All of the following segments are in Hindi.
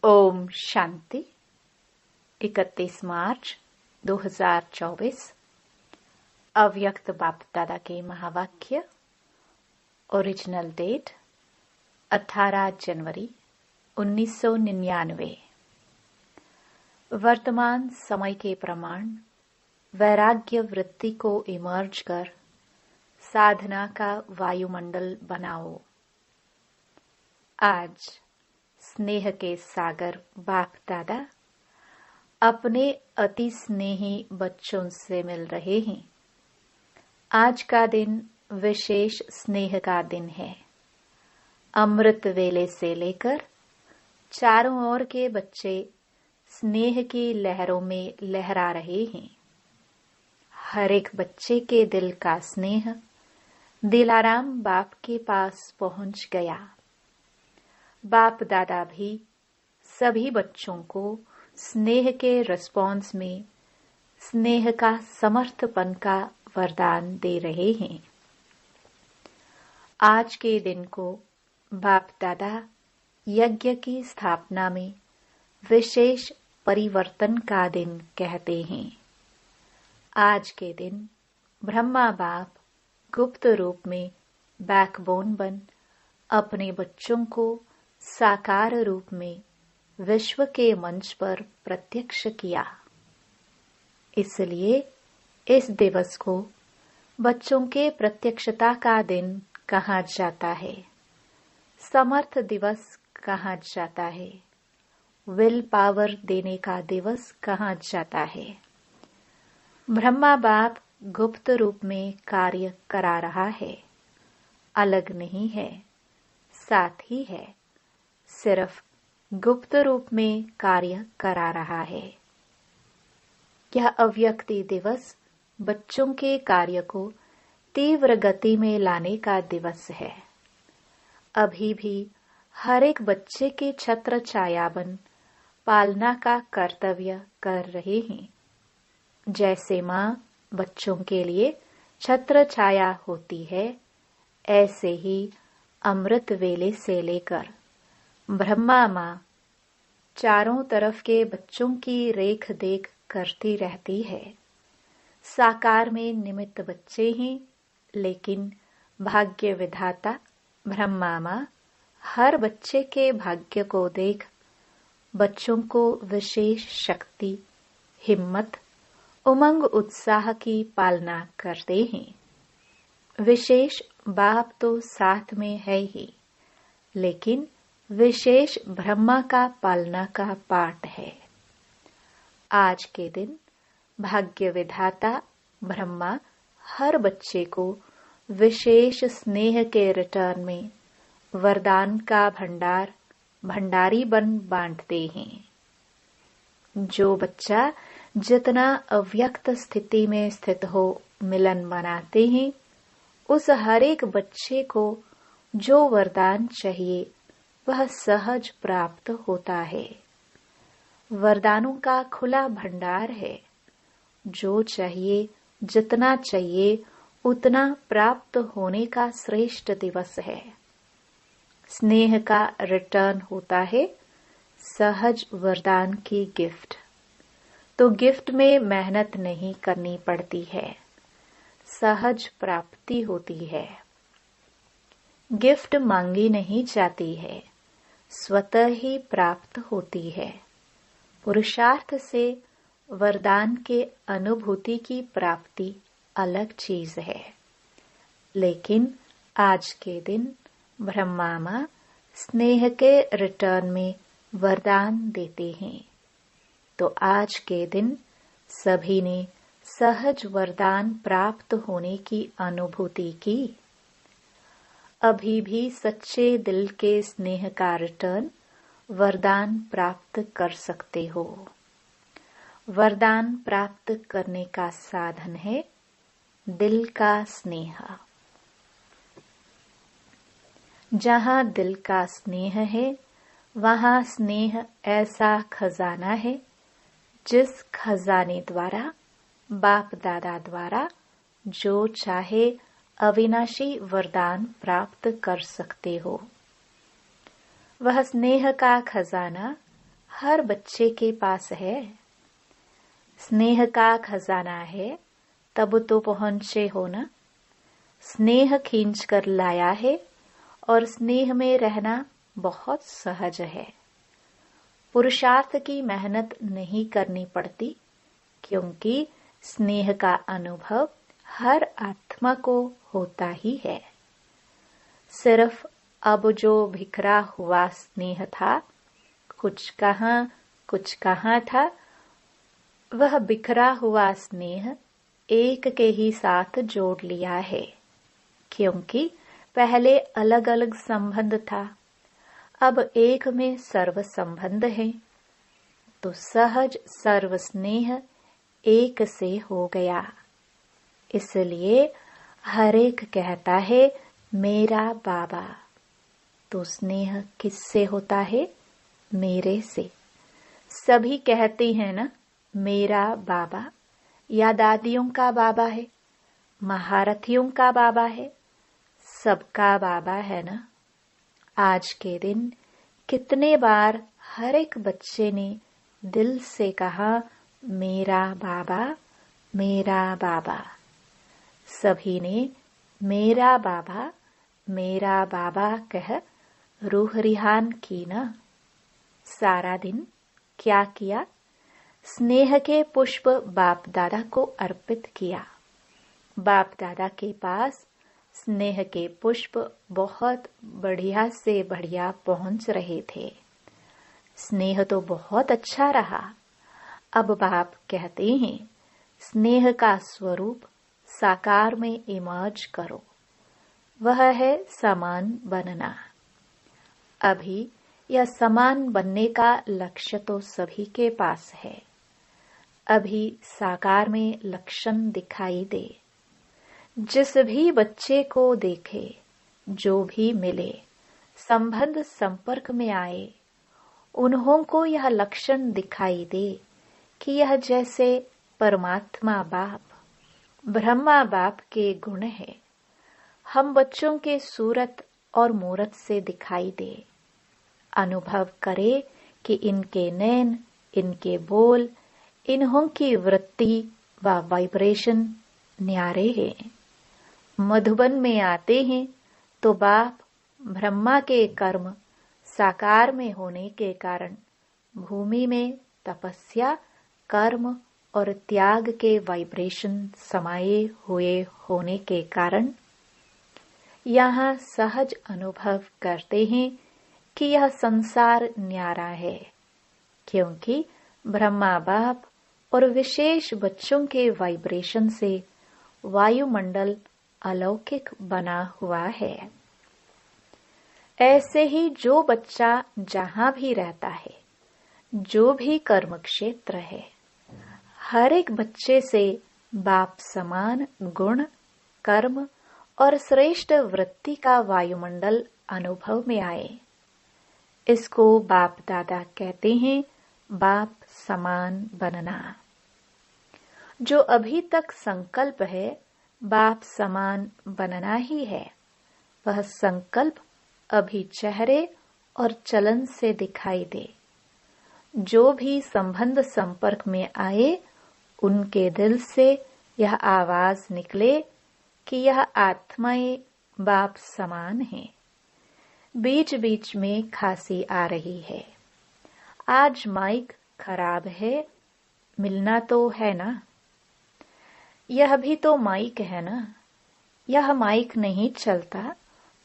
ओम शांति। 31 मार्च 2024 अव्यक्त बाप दादा के महावाक्य। ओरिजिनल डेट 18 जनवरी 1999। वर्तमान समय के प्रमाण वैराग्य वृत्ति को इमर्ज कर साधना का वायुमंडल बनाओ। आज स्नेह के सागर बाप दादा अपने अति स्नेही बच्चों से मिल रहे हैं। आज का दिन विशेष स्नेह का दिन है। अमृत वेले से लेकर चारों ओर के बच्चे स्नेह की लहरों में लहरा रहे हैं। हर एक बच्चे के दिल का स्नेह दिलाराम बाप के पास पहुंच गया। बाप दादा भी सभी बच्चों को स्नेह के रिस्पॉन्स में स्नेह का समर्थपन का वरदान दे रहे हैं। आज के दिन को बाप दादा यज्ञ की स्थापना में विशेष परिवर्तन का दिन कहते हैं। आज के दिन ब्रह्मा बाप गुप्त रूप में बैकबोन बन अपने बच्चों को साकार रूप में विश्व के मंच पर प्रत्यक्ष किया। इसलिए इस दिवस को बच्चों के प्रत्यक्षता का दिन कहा जाता है, समर्थ दिवस कहा जाता है, विल पावर देने का दिवस कहा जाता है। ब्रह्मा बाप गुप्त रूप में कार्य करा रहा है, अलग नहीं है, साथ ही है, सिर्फ गुप्त रूप में कार्य करा रहा है। यह अव्यक्ति दिवस बच्चों के कार्य को तीव्र गति में लाने का दिवस है। अभी भी हर एक बच्चे के छत्र छायाबन पालना का कर्तव्य कर रहे हैं। जैसे माँ बच्चों के लिए छत्र छाया होती है, ऐसे ही अमृत वेले से लेकर ब्रह्मा माँ चारों तरफ के बच्चों की रेख देख करती रहती है। साकार में निमित्त बच्चे हैं, लेकिन भाग्य विधाता ब्रह्मा माँ हर बच्चे के भाग्य को देख बच्चों को विशेष शक्ति, हिम्मत, उमंग, उत्साह की पालना करते हैं। विशेष बाप तो साथ में है ही, लेकिन विशेष ब्रह्मा का पालना का पाठ है। आज के दिन भाग्य विधाता ब्रह्मा हर बच्चे को विशेष स्नेह के रिटर्न में वरदान का भंडारी बन बांटते हैं। जो बच्चा जितना अव्यक्त स्थिति में स्थित हो मिलन मनाते हैं, उस हर एक बच्चे को जो वरदान चाहिए वह सहज प्राप्त होता है। वरदानों का खुला भंडार है। जो चाहिए, जितना चाहिए उतना प्राप्त होने का श्रेष्ठ दिवस है। स्नेह का रिटर्न होता है, सहज वरदान की गिफ्ट। तो गिफ्ट में मेहनत नहीं करनी पड़ती है, सहज प्राप्ति होती है। गिफ्ट मांगी नहीं जाती है, स्वतः ही प्राप्त होती है। पुरुषार्थ से वरदान के अनुभूति की प्राप्ति अलग चीज है। लेकिन आज के दिन ब्रह्मा माँ स्नेह के रिटर्न में वरदान देते हैं। तो आज के दिन सभी ने सहज वरदान प्राप्त होने की अनुभूति की। अभी भी सच्चे दिल के स्नेह का रिटर्न वरदान प्राप्त कर सकते हो। वरदान प्राप्त करने का साधन है दिल का स्नेह। जहाँ दिल का स्नेह है, वहाँ स्नेह ऐसा खजाना है जिस खजाने द्वारा बाप दादा द्वारा जो चाहे अविनाशी वरदान प्राप्त कर सकते हो। वह स्नेह का खजाना हर बच्चे के पास है। स्नेह का खजाना है तब तो पहुंचे हो ना। स्नेह खींच कर लाया है और स्नेह में रहना बहुत सहज है। पुरुषार्थ की मेहनत नहीं करनी पड़ती, क्योंकि स्नेह का अनुभव हर आत्मा को होता ही है। सिर्फ अब जो बिखरा हुआ स्नेह था, कुछ कहाँ था, वह बिखरा हुआ स्नेह एक के ही साथ जोड़ लिया है, क्योंकि पहले अलग अलग संबंध था, अब एक में सर्व संबंध है, तो सहज सर्व स्नेह एक से हो गया। इसलिए हर एक कहता है मेरा बाबा। तो स्नेह किससे होता है? मेरे से। सभी कहते हैं ना मेरा बाबा, या दादियों का बाबा है, महारथियों का बाबा है, सबका बाबा है ना। आज के दिन कितने बार हर एक बच्चे ने दिल से कहा मेरा बाबा, मेरा बाबा। सभी ने मेरा बाबा कह रूह रिहान की ना। सारा दिन क्या किया? स्नेह के पुष्प बाप दादा को अर्पित किया। बाप दादा के पास स्नेह के पुष्प बहुत बढ़िया से बढ़िया पहुंच रहे थे। स्नेह तो बहुत अच्छा रहा। अब बाप कहते हैं स्नेह का स्वरूप साकार में इमर्ज करो, वह है समान बनना। अभी यह समान बनने का लक्ष्य तो सभी के पास है। अभी साकार में लक्षण दिखाई दे। जिस भी बच्चे को देखे, जो भी मिले, संबंध संपर्क में आए, उन्हों को यह लक्षण दिखाई दे कि यह जैसे परमात्मा बाप, ब्रह्मा बाप के गुण है, हम बच्चों के सूरत और मूरत से दिखाई दे। अनुभव करे कि इनके नैन, इनके बोल, इन्हों की वृत्ति व वाइब्रेशन न्यारे हैं। मधुबन में आते हैं तो बाप ब्रह्मा के कर्म साकार में होने के कारण भूमि में तपस्या, कर्म और त्याग के वाइब्रेशन समाये हुए होने के कारण यहाँ सहज अनुभव करते हैं कि यह संसार न्यारा है, क्योंकि ब्रह्मा बाप और विशेष बच्चों के वाइब्रेशन से वायुमंडल अलौकिक बना हुआ है। ऐसे ही जो बच्चा जहां भी रहता है, जो भी कर्म क्षेत्र है, हर एक बच्चे से बाप समान गुण, कर्म और श्रेष्ठ वृत्ति का वायुमंडल अनुभव में आए। इसको बाप दादा कहते हैं बाप समान बनना। जो अभी तक संकल्प है बाप समान बनना ही है, वह संकल्प अभी चेहरे और चलन से दिखाई दे। जो भी संबंध संपर्क में आए, उनके दिल से यह आवाज निकले कि यह आत्माएं बाप समान हैं। बीच बीच में खांसी आ रही है, आज माइक खराब है, मिलना तो है ना। यह भी तो माइक है ना। यह माइक नहीं चलता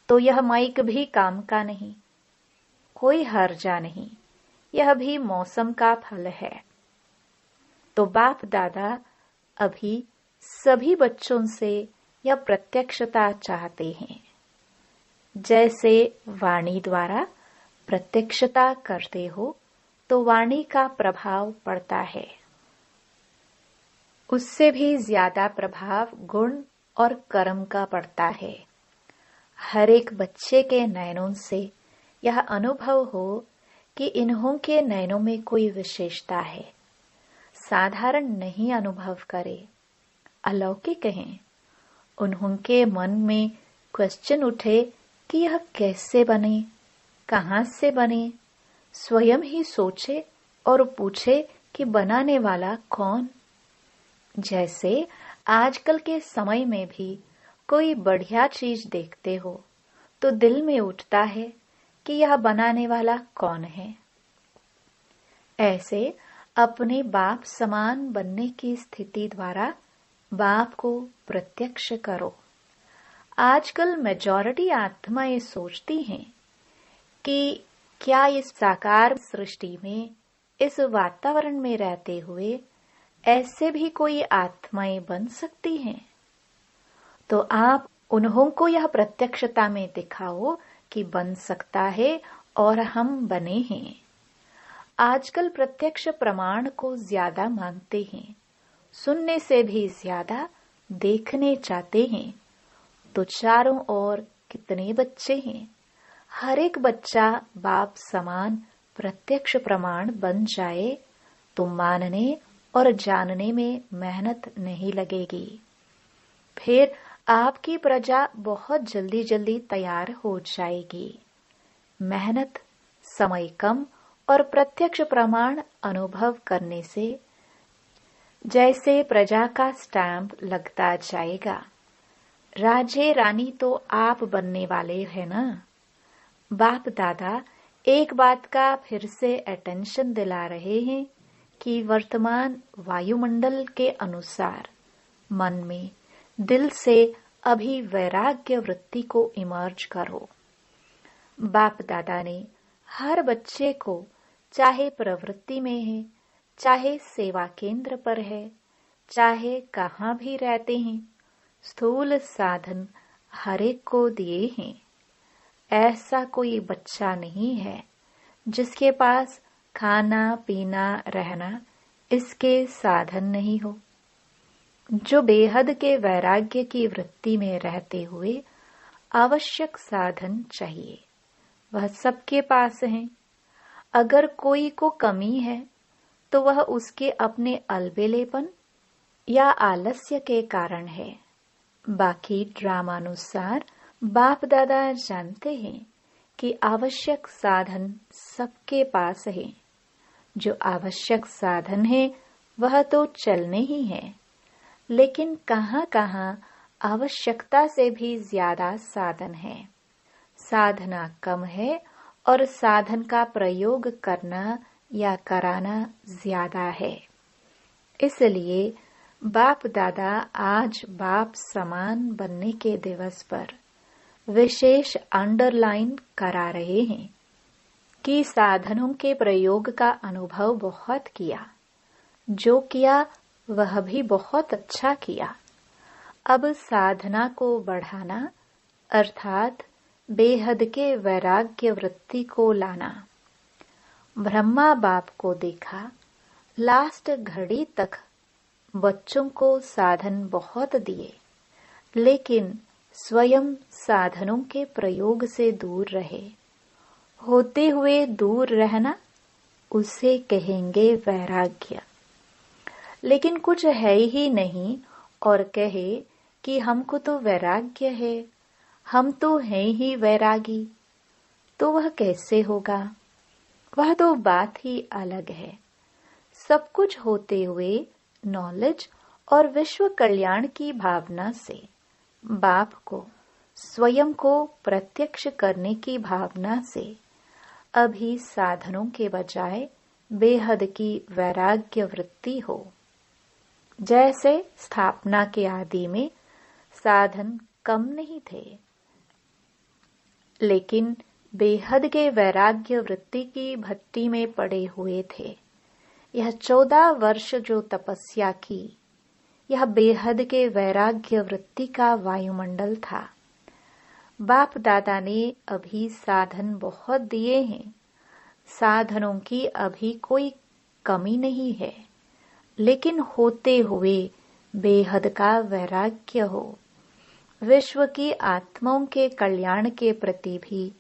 तो यह माइक भी काम का नहीं। कोई हर्जा नहीं, यह भी मौसम का फल है। तो बाप दादा अभी सभी बच्चों से यह प्रत्यक्षता चाहते हैं। जैसे वाणी द्वारा प्रत्यक्षता करते हो तो वाणी का प्रभाव पड़ता है, उससे भी ज्यादा प्रभाव गुण और कर्म का पड़ता है। हर एक बच्चे के नयनों से यह अनुभव हो कि इन्हों के नयनों में कोई विशेषता है, साधारण नहीं अनुभव करे, अलौकिक हैं। उन्हों के मन में क्वेश्चन उठे कि यह कैसे बने, कहां से बने, स्वयं ही सोचे और पूछे कि बनाने वाला कौन। जैसे आजकल के समय में भी कोई बढ़िया चीज देखते हो तो दिल में उठता है कि यह बनाने वाला कौन है। ऐसे अपने बाप समान बनने की स्थिति द्वारा बाप को प्रत्यक्ष करो। आजकल मेजॉरिटी आत्माएं सोचती हैं कि क्या इस साकार सृष्टि में, इस वातावरण में रहते हुए ऐसे भी कोई आत्माएं बन सकती हैं। तो आप उन्हों को यह प्रत्यक्षता में दिखाओ कि बन सकता है और हम बने हैं। आजकल प्रत्यक्ष प्रमाण को ज्यादा मांगते हैं, सुनने से भी ज्यादा देखने चाहते हैं। तो चारों ओर कितने बच्चे हैं। हर एक बच्चा बाप समान प्रत्यक्ष प्रमाण बन जाए तो मानने और जानने में मेहनत नहीं लगेगी। फिर आपकी प्रजा बहुत जल्दी जल्दी तैयार हो जाएगी। मेहनत, समय कम और प्रत्यक्ष प्रमाण अनुभव करने से जैसे प्रजा का स्टैंप लगता जाएगा। राजे रानी तो आप बनने वाले हैं ना। बाप दादा एक बात का फिर से अटेंशन दिला रहे हैं कि वर्तमान वायुमंडल के अनुसार मन में, दिल से अभी वैराग्य वृत्ति को इमर्ज करो। बाप दादा ने हर बच्चे को, चाहे प्रवृत्ति में है, चाहे सेवा केंद्र पर है, चाहे कहाँ भी रहते हैं, स्थूल साधन हर एक को दिए हैं। ऐसा कोई बच्चा नहीं है जिसके पास खाना पीना रहना इसके साधन नहीं हो। जो बेहद के वैराग्य की वृत्ति में रहते हुए आवश्यक साधन चाहिए, वह सबके पास है। अगर कोई को कमी है तो वह उसके अपने अलबेलेपन या आलस्य के कारण है। बाकी ड्रामानुसार बाप दादा जानते हैं कि आवश्यक साधन सबके पास है। जो आवश्यक साधन है वह तो चलने ही है, लेकिन कहाँ कहाँ आवश्यकता से भी ज्यादा साधन है। साधना कम है और साधन का प्रयोग करना या कराना ज्यादा है। इसलिए बाप दादा आज बाप समान बनने के दिवस पर विशेष अंडरलाइन करा रहे हैं कि साधनों के प्रयोग का अनुभव बहुत किया। जो किया वह भी बहुत अच्छा किया। अब साधना को बढ़ाना अर्थात बेहद के वैराग्य वृत्ति को लाना। ब्रह्मा बाप को देखा, लास्ट घड़ी तक बच्चों को साधन बहुत दिए, लेकिन स्वयं साधनों के प्रयोग से दूर रहे। होते हुए दूर रहना उसे कहेंगे वैराग्य। लेकिन कुछ है ही नहीं और कहे कि हमको तो वैराग्य है, हम तो हैं ही वैरागी, तो वह कैसे होगा। वह तो बात ही अलग है। सब कुछ होते हुए नॉलेज और विश्व कल्याण की भावना से बाप को, स्वयं को प्रत्यक्ष करने की भावना से अभी साधनों के बजाय बेहद की वैराग्य वृत्ति हो। जैसे स्थापना के आदि में साधन कम नहीं थे, लेकिन बेहद के वैराग्य वृत्ति की भट्टी में पड़े हुए थे। यह 14 वर्ष जो तपस्या की, यह बेहद के वैराग्य वृत्ति का वायुमंडल था। बाप दादा ने अभी साधन बहुत दिए हैं। साधनों की अभी कोई कमी नहीं है, लेकिन होते हुए बेहद का वैराग्य हो। विश्व की आत्माओं के कल्याण के प्रति भी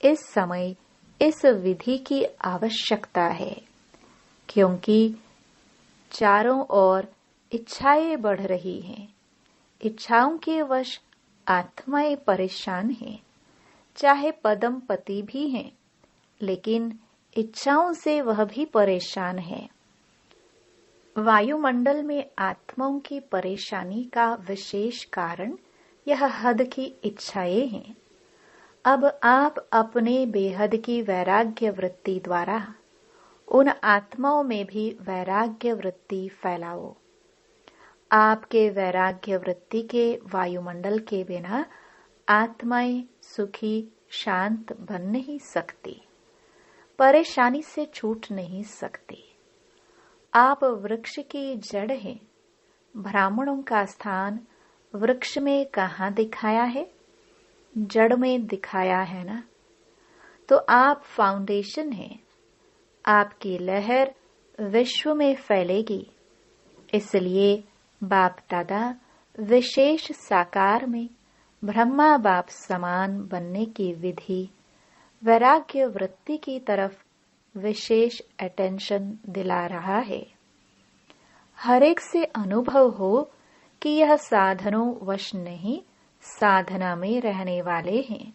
इस समय इस विधि की आवश्यकता है, क्योंकि चारों ओर इच्छाएं बढ़ रही हैं। इच्छाओं के वश आत्माएं परेशान हैं। चाहे पदम पति भी हैं, लेकिन इच्छाओं से वह भी परेशान है। वायुमंडल में आत्माओं की परेशानी का विशेष कारण यह हद की इच्छाएं हैं। अब आप अपने बेहद की वैराग्य वृत्ति द्वारा उन आत्माओं में भी वैराग्य वृत्ति फैलाओ। आपके वैराग्य वृत्ति के वायुमंडल के बिना आत्माएं सुखी शांत बन नहीं सकती, परेशानी से छूट नहीं सकती। आप वृक्ष की जड़ हैं। ब्राह्मणों का स्थान वृक्ष में कहाँ दिखाया है? जड़ में दिखाया है ना। तो आप फाउंडेशन हैं। आपकी लहर विश्व में फैलेगी। इसलिए बाप दादा विशेष साकार में ब्रह्मा बाप समान बनने की विधि वैराग्य वृत्ति की तरफ विशेष अटेंशन दिला रहा है। हर एक से अनुभव हो कि यह साधनों वश नहीं, साधना में रहने वाले हैं।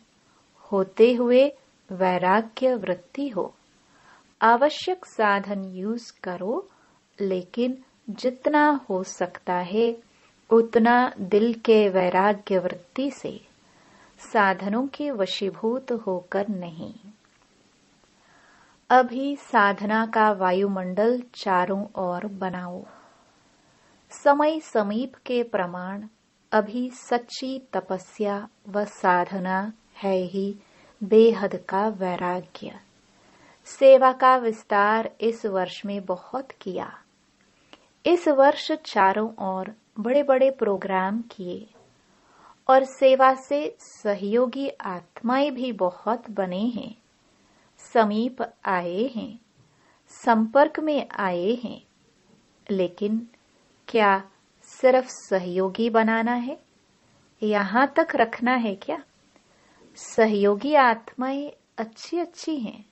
होते हुए वैराग्य वृत्ति हो। आवश्यक साधन यूज करो, लेकिन जितना हो सकता है उतना दिल के वैराग्य वृत्ति से, साधनों के वशीभूत होकर नहीं। अभी साधना का वायुमंडल चारों ओर बनाओ। समय समीप के प्रमाण अभी सच्ची तपस्या व साधना है ही बेहद का वैराग्य। सेवा का विस्तार इस वर्ष में बहुत किया। इस वर्ष चारों ओर बड़े बड़े प्रोग्राम किए और सेवा से सहयोगी आत्माएं भी बहुत बने हैं, समीप आए हैं, संपर्क में आए हैं। लेकिन क्या सिर्फ सहयोगी बनाना है? यहाँ तक रखना है क्या? सहयोगी आत्माएं अच्छी अच्छी हैं।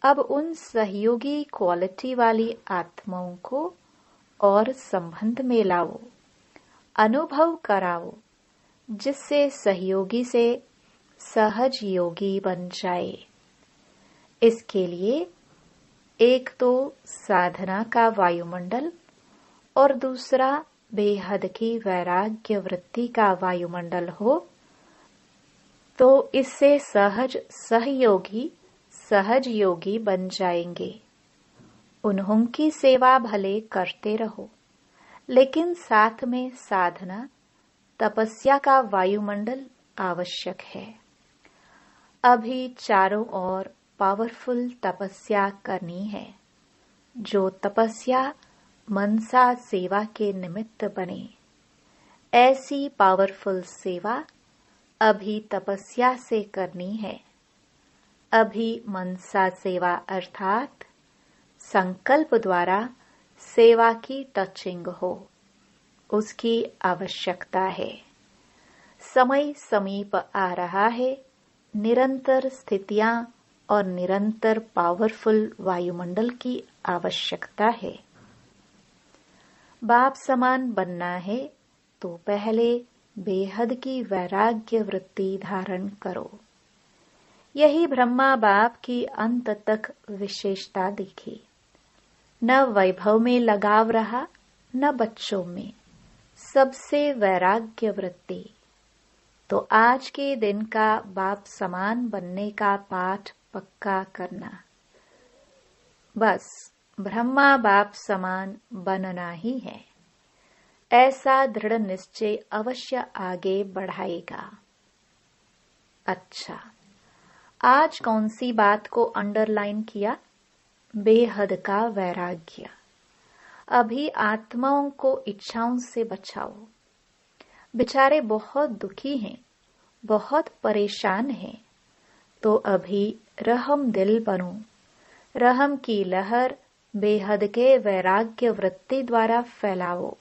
अब उन सहयोगी क्वालिटी वाली आत्माओं को और संबंध में लाओ, अनुभव कराओ, जिससे सहयोगी से सहज योगी बन जाए। इसके लिए एक तो साधना का वायुमंडल और दूसरा बेहद की वैराग्य वृत्ति का वायुमंडल हो, तो इससे सहज सहयोगी सहज योगी बन जाएंगे। उन्हों की सेवा भले करते रहो, लेकिन साथ में साधना तपस्या का वायुमंडल आवश्यक है। अभी चारों ओर पावरफुल तपस्या करनी है। जो तपस्या मनसा सेवा के निमित्त बने, ऐसी पावरफुल सेवा अभी तपस्या से करनी है। अभी मनसा सेवा अर्थात संकल्प द्वारा सेवा की टचिंग हो, उसकी आवश्यकता है। समय समीप आ रहा है। निरंतर स्थितियां और निरंतर पावरफुल वायुमंडल की आवश्यकता है। बाप समान बनना है तो पहले बेहद की वैराग्य वृत्ति धारण करो। यही ब्रह्मा बाप की अंत तक विशेषता दिखी। न वैभव में लगाव रहा, न बच्चों में, सबसे वैराग्य वृत्ति। तो आज के दिन का बाप समान बनने का पाठ पक्का करना। बस ब्रह्मा बाप समान बनना ही है। ऐसा दृढ़ निश्चय अवश्य आगे बढ़ाएगा। अच्छा, आज कौन सी बात को अंडरलाइन किया? बेहद का वैराग्य। अभी आत्माओं को इच्छाओं से बचाओ। बेचारे बहुत दुखी हैं, बहुत परेशान हैं। तो अभी रहम दिल बनो। रहम की लहर बेहद के वैराग्य वृत्ति द्वारा फैलाओ।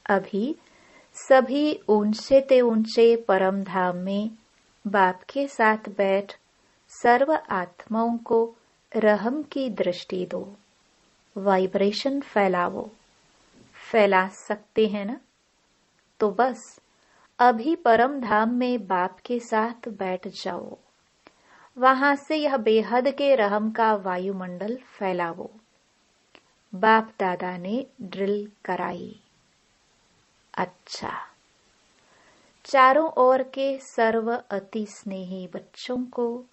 अभी सभी ऊंचे ते ऊंचे परम धाम में बाप के साथ बैठ सर्व आत्माओं को रहम की दृष्टि दो। वाइब्रेशन फैलाओ। फैला सकते हैं ना? तो बस अभी परम धाम में बाप के साथ बैठ जाओ। वहां से यह बेहद के रहम का वायुमंडल फैलावो। बाप दादा ने ड्रिल कराई। अच्छा, चारों ओर के सर्व अति स्नेही बच्चों को,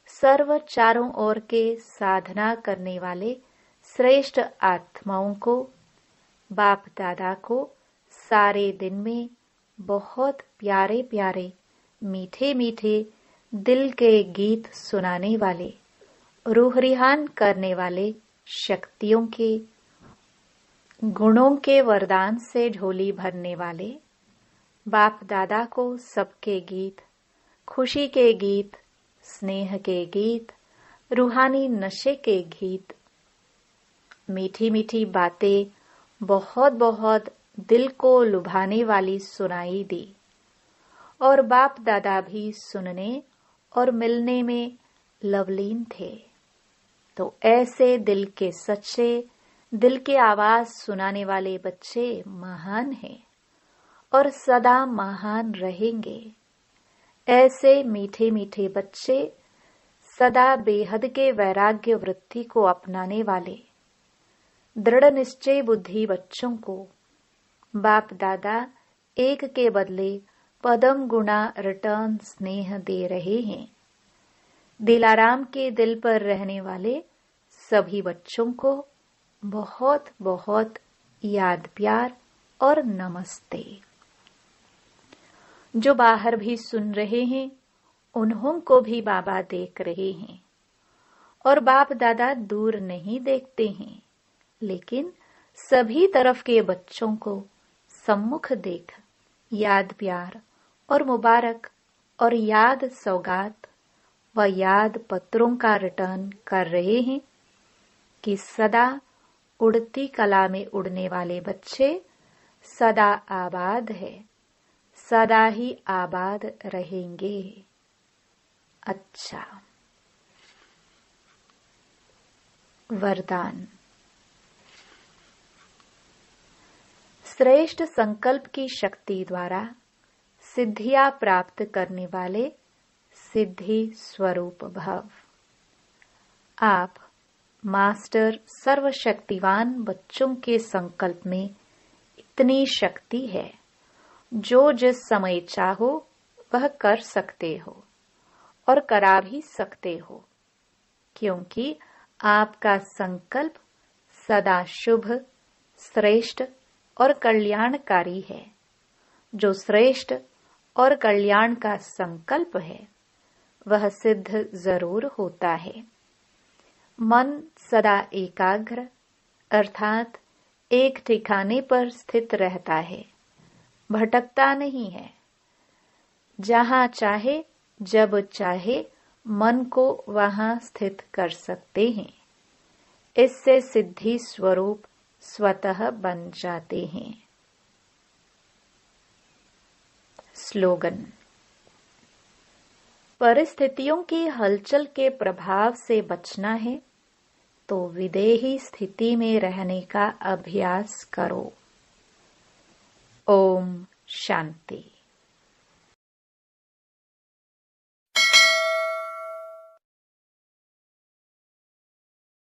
सर्व चारों ओर के साधना करने वाले श्रेष्ठ आत्माओं को, बाप दादा को सारे दिन में बहुत प्यारे प्यारे मीठे मीठे दिल के गीत सुनाने वाले, रूह रिहान करने वाले शक्तियों के, गुणों के वरदान से झोली भरने वाले बाप दादा को सबके गीत, खुशी के गीत, स्नेह के गीत, रूहानी नशे के गीत, मीठी मीठी बातें बहुत बहुत दिल को लुभाने वाली सुनाई दी। और बाप दादा भी सुनने और मिलने में लवलीन थे। तो ऐसे दिल के सच्चे, दिल की आवाज सुनाने वाले बच्चे महान हैं और सदा महान रहेंगे। ऐसे मीठे मीठे बच्चे सदा बेहद के वैराग्य वृत्ति को अपनाने वाले दृढ़ निश्चय बुद्धि बच्चों को बाप दादा एक के बदले पदम गुना रिटर्न स्नेह दे रहे हैं। दिलाराम के दिल पर रहने वाले सभी बच्चों को बहुत बहुत याद प्यार और नमस्ते। जो बाहर भी सुन रहे हैं उन्हों को भी बाबा देख रहे हैं और बाप दादा दूर नहीं देखते हैं, लेकिन सभी तरफ के बच्चों को सम्मुख देख याद प्यार और मुबारक और याद सौगात व याद पत्रों का रिटर्न कर रहे हैं कि सदा उड़ती कला में उड़ने वाले बच्चे सदा आबाद है, सदा ही आबाद रहेंगे। अच्छा, वरदान। श्रेष्ठ संकल्प की शक्ति द्वारा सिद्धियां प्राप्त करने वाले सिद्धि स्वरूप भव। आप मास्टर सर्वशक्तिवान बच्चों के संकल्प में इतनी शक्ति है, जो जिस समय चाहो वह कर सकते हो और करा भी सकते हो, क्योंकि आपका संकल्प सदा शुभ, श्रेष्ठ और कल्याणकारी है। जो श्रेष्ठ और कल्याण का संकल्प है वह सिद्ध जरूर होता है। मन सदा एकाग्र अर्थात एक ठिकाने पर स्थित रहता है, भटकता नहीं है। जहां चाहे जब चाहे मन को वहां स्थित कर सकते हैं। इससे सिद्धि स्वरूप स्वतः बन जाते हैं। स्लोगन। परिस्थितियों की हलचल के प्रभाव से बचना है तो विदेही स्थिति में रहने का अभ्यास करो। ओम शांति।